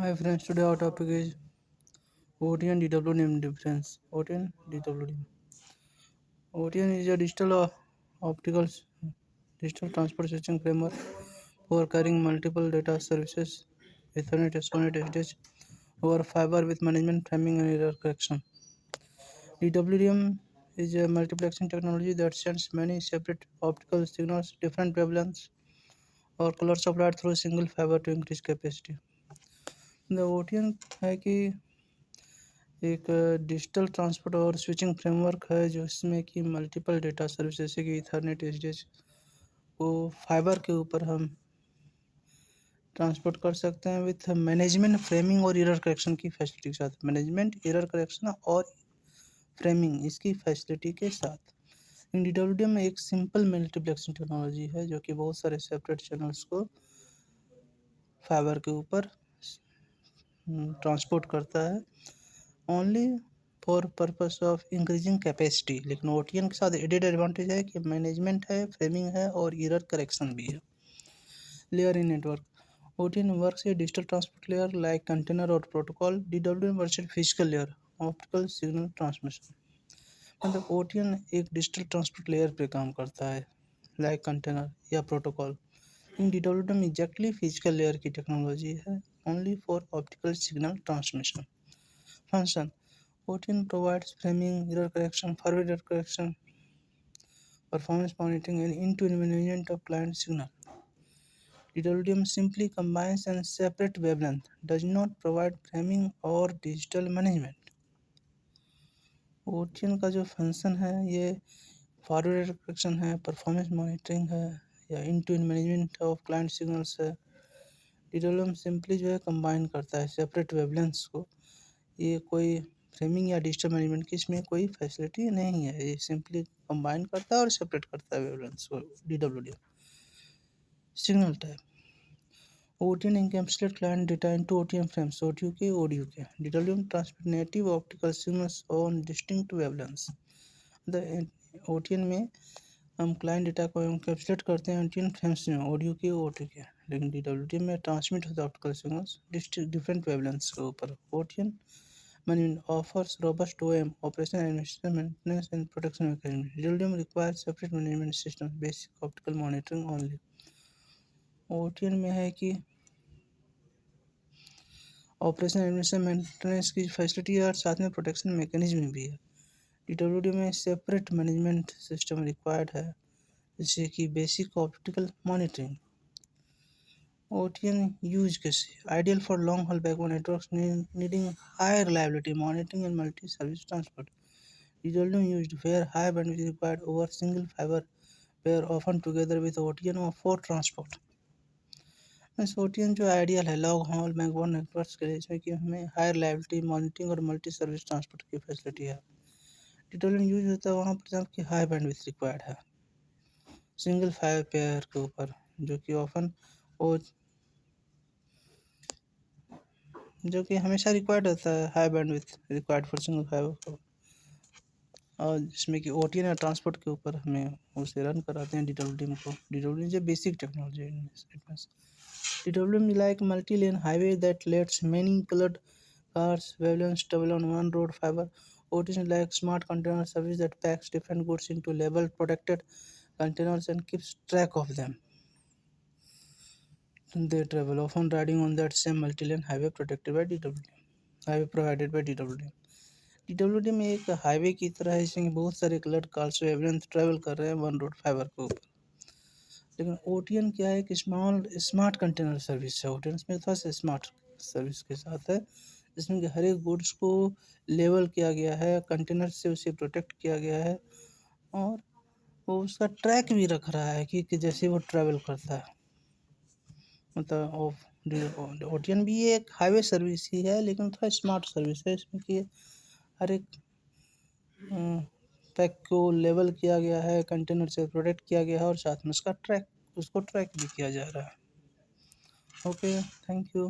Hi friends, today our topic is OT and DWDM difference. OT and DWDM. OTN is a optical digital transport switching framework for carrying multiple data services, Ethernet, SONET, SDH over fiber with management, framing, and error correction. DWDM is a multiplexing technology that sends many separate optical signals, different wavelengths, or colors of light through single fiber to increase capacity. The OTN है कि एक digital transport और switching framework है जो इसमें कि multiple data service जैसे कि इथरनेट एसडीएच को फाइबर के ऊपर हम ट्रांसपोर्ट कर सकते हैं विथ मैनेजमेंट फ्रेमिंग और एरर करेक्शन की फैसिलिटी के साथ। मैनेजमेंट एरर करेक्शन और फ्रेमिंग इसकी फैसिलिटी के साथ डीडब्ल्यूडीएम में एक सिंपल मल्टीप्लेक्सिंग टेक्नोलॉजी है जो कि बहुत सारे सेपरेट चैनल्स को फाइबर के ऊपर ट्रांसपोर्ट करता है only for purpose of increasing capacity. लेकिन ओटीएन के साथ एडेड एडवांटेज है कि मैनेजमेंट है, फ्रेमिंग है और एरर करेक्शन भी है। Layer in network OTN works a digital transport layer like container और protocol. DWM virtual physical layer optical signal transmission. मतलब ओटीएन एक डिजिटल ट्रांसपोर्ट लेयर पे काम करता है लाइक कंटेनर या प्रोटोकॉल। इन डीडब्ल्यूएम एग्जैक्टली फिजिकल लेयर की टेक्नोलॉजी है only for optical signal transmission. Function OTN provides framing, error correction, forward error correction, performance monitoring, and end-to-end management of client signal. DWDM simply combines and separate wavelength, does not provide framing or digital management. OTN का जो function है ये forward error correction है, performance monitoring है या end-to-end management of client signals है। DWDM simply जो है कंबाइन करता है सेपरेट वेवलेंथ्स को। ये कोई फ्रेमिंग या डिजिटल मैनेजमेंट की इसमें कोई फैसिलिटी नहीं है, ये सिंपली कंबाइन करता है और सेपरेट करता है वेवलेंथ्स को। DWDM signal type OTN encapsulate client data into OTM frames OTU के ओडीयू के। DWDM transmit native optical signals on distinct wavelengths. The OTN में हम क्लाइंट डेटा को एनकैप्सुलेट करते हैं ओटीएन फ्रेम्स में ऑडियो के ओटी के, लेकिन डीडब्ल्यूडीएम में ट्रांसमिट होता है ऑप्टिकल सिग्नल्स डिफरेंट वेवलेंथ्स के ऊपर। ओटीएन Management offers robust OM, operation administration, maintenance, and protection mechanism. DWDM requires separate management systems, basic optical monitoring only. OTN में है कि ऑपरेशन एडमिनिस्ट्रेशन मेंटेनेंस की फैसिलिटी है और साथ में प्रोटेक्शन मैकेनिज्म भी है। DWDM में सेपरेट मैनेजमेंट सिस्टम रिक्वायर्ड है जैसे कि basic optical monitoring. OTN use case ideal for long haul backbone networks needing high reliability monitoring and multi-service transport. DWDM used where high bandwidth is required over single fiber pair often together with OTN for transport. इस OTN जो ideal है long haul backbone networks के लिए इसमें कि हमें high reliability monitoring और multi service transport की फैसिलिटी है। DWDM यूज होता है वहाँ पर जहाँ की हाई बैंडविड्थ रिक्वायर्ड है सिंगल फाइबर पेयर के ऊपर जो कि ऑफन वो जो कि हमेशा रिक्वायर्ड होता है high bandwidth required for single fibre और जिसमें कि ओटीएन या ट्रांसपोर्ट के ऊपर हमें उसे रन कराते हैं डीडब्ल्यूडीएम को। डीडब्ल्यूडीएम जो बेसिक टेक्नोलॉजी है। DWDM like multi lane highway that lets many coloured cars, wavelengths travel on one road fiber. OTN like smart container service that packs different goods into labeled protected containers and keeps track of them. They travel often riding on that same multi-lane highway protected by DWDM. Highway provided by DWDM. डीडब्ल्यूडी में एक highway की तरह है जिसमें बहुत सारे coloured cars wavelength travel कर रहे हैं वन रोड फाइबर के ऊपर। लेकिन ओटीएन क्या है कि स्मार्ट कंटेनर सर्विस है। ओटीएन में थोड़ा सा स्मार्ट सर्विस के साथ है जिसमें कि हर एक गुड्स को लेवल किया गया है, कंटेनर से उसे प्रोटेक्ट किया गया है और वो उसका ट्रैक भी रख रहा है कि जैसे वो ट्रैवल करता है। मतलब ओटीएन भी एक हाईवे सर्विस ही है लेकिन थोड़ा स्मार्ट सर्विस है इसमें कि हर एक पैक को लेवल किया गया है, कंटेनर से प्रोटेक्ट किया गया है और साथ में उसको ट्रैक भी किया जा रहा है। Okay, thank you.